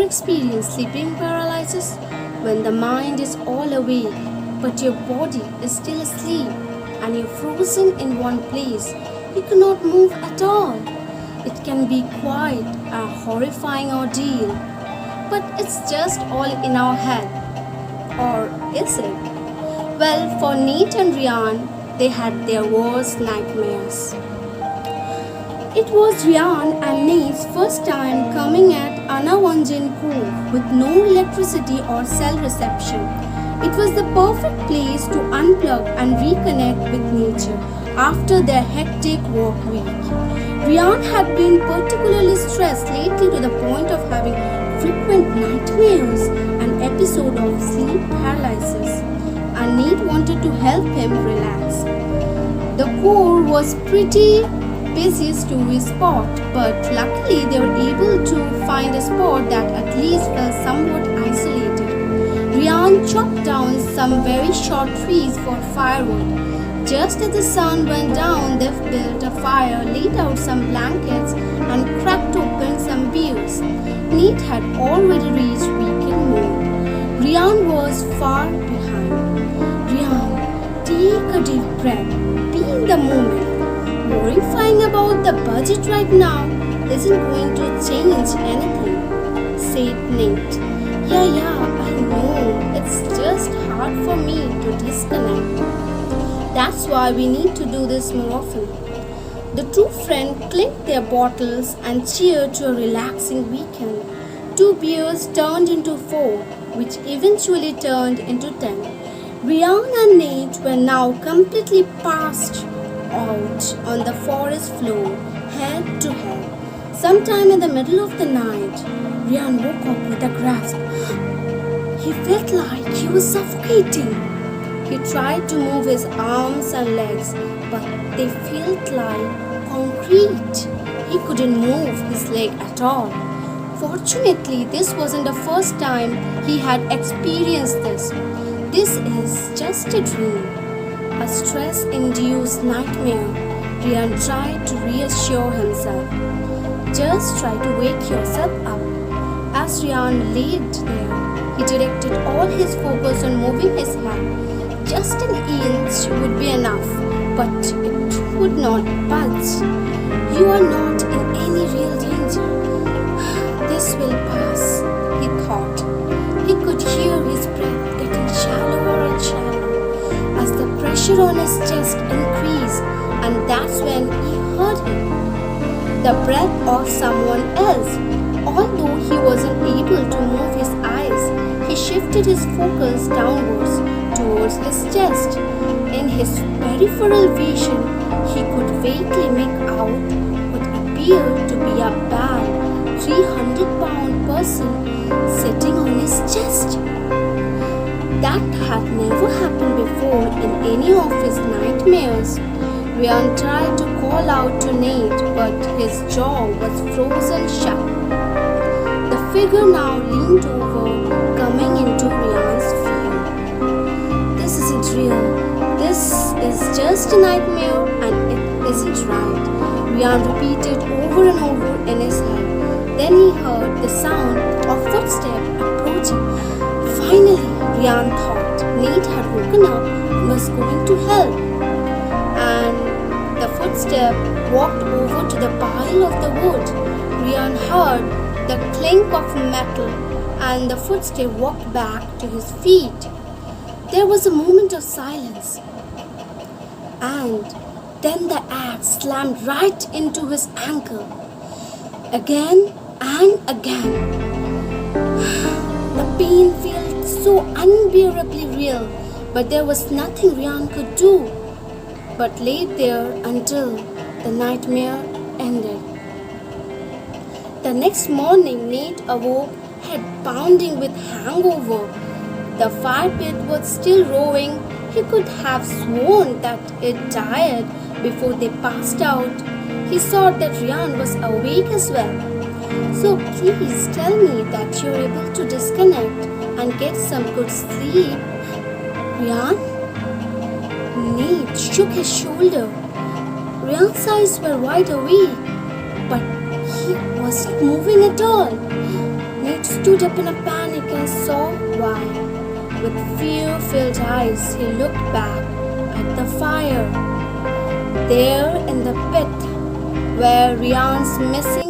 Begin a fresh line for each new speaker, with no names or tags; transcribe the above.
experienced sleeping paralysis? When the mind is all awake, but your body is still asleep and you're frozen in one place. You cannot move at all. It can be quite a horrifying ordeal. But it's just all in our head. Or is it? Well, for Nate and Ryan, they had their worst nightmares. It was Ryan and Nate's first time coming at Anawanjan Cove with no electricity or cell reception. It was the perfect place to unplug and reconnect with nature after their hectic work week. Ryan had been particularly stressed lately to the point of having frequent nightmares, an episode of sleep paralysis, and Nate wanted to help him relax. The core was pretty busiest tourist spot, but luckily they were able to find a spot that at least felt somewhat isolated. Ryan chopped down some very short trees for firewood. Just as the sun went down, they built a fire, laid out some blankets, and cracked open some beers. Nate had already reached weekend mode. Ryan was far behind. Ryan, take a deep breath. Be in the moment. Worrying about the budget right now isn't going to change anything, said Nate. Yeah, I know. It's just hard for me to disconnect. That's why we need to do this more often. The two friends clinked their bottles and cheered to a relaxing weekend. 2 beers turned into 4, which eventually turned into 10. Ryan and Nate were now completely passed out on the forest floor, head to head. Sometime in the middle of the night, Ryan woke up with a grasp. He felt like he was suffocating. He tried to move his arms and legs, but they felt like concrete. He couldn't move his leg at all. Fortunately, this wasn't the first time he had experienced this. This is just a dream. A stress-induced nightmare. Ryan tried to reassure himself. Just try to wake yourself up. As Ryan laid there, he directed all his focus on moving his hand. Just an inch would be enough, but it would not budge. You are not in any real danger. This will pass, he thought. He could hear his breath getting shallower and shallower as the pressure on his chest increased, and that's when he heard him. The breath of someone else. Although he wasn't able to move his eyes, he shifted his focus downwards towards his chest. In his peripheral vision, he could vaguely make out what appeared to be a bad 300-pound person sitting on his chest. That had never happened before in any of his nightmares. Ryan tried to call out to Nate, but his jaw was frozen shut. The figure now leaned over, coming into Ryan's view. This isn't real. This is just a nightmare and it isn't right, Ryan repeated over and over in his head. Then he heard the sound of footsteps approaching. Finally, Ryan thought Nate had woken up and was going to help. And the footstep walked over to the pile of the wood. Ryan heard the clink of metal and the footstep walked back to his feet. There was a moment of silence. And then the axe slammed right into his ankle. Again and again. The pain felt so unbearably real, but there was nothing Ryan could do but lay there until the nightmare ended. The next morning, Nate awoke, head pounding with hangover. The fire pit was still roaring. He could have sworn that it died before they passed out. He saw that Ryan was awake as well. So please tell me that you're able to disconnect and get some good sleep. Ryan? Nate shook his shoulder. Ryan's eyes were wide awake, but he wasn't moving at all. It stood up in a panic and saw why. With fear-filled eyes, he looked back at the fire. There in the pit were Yearn's missing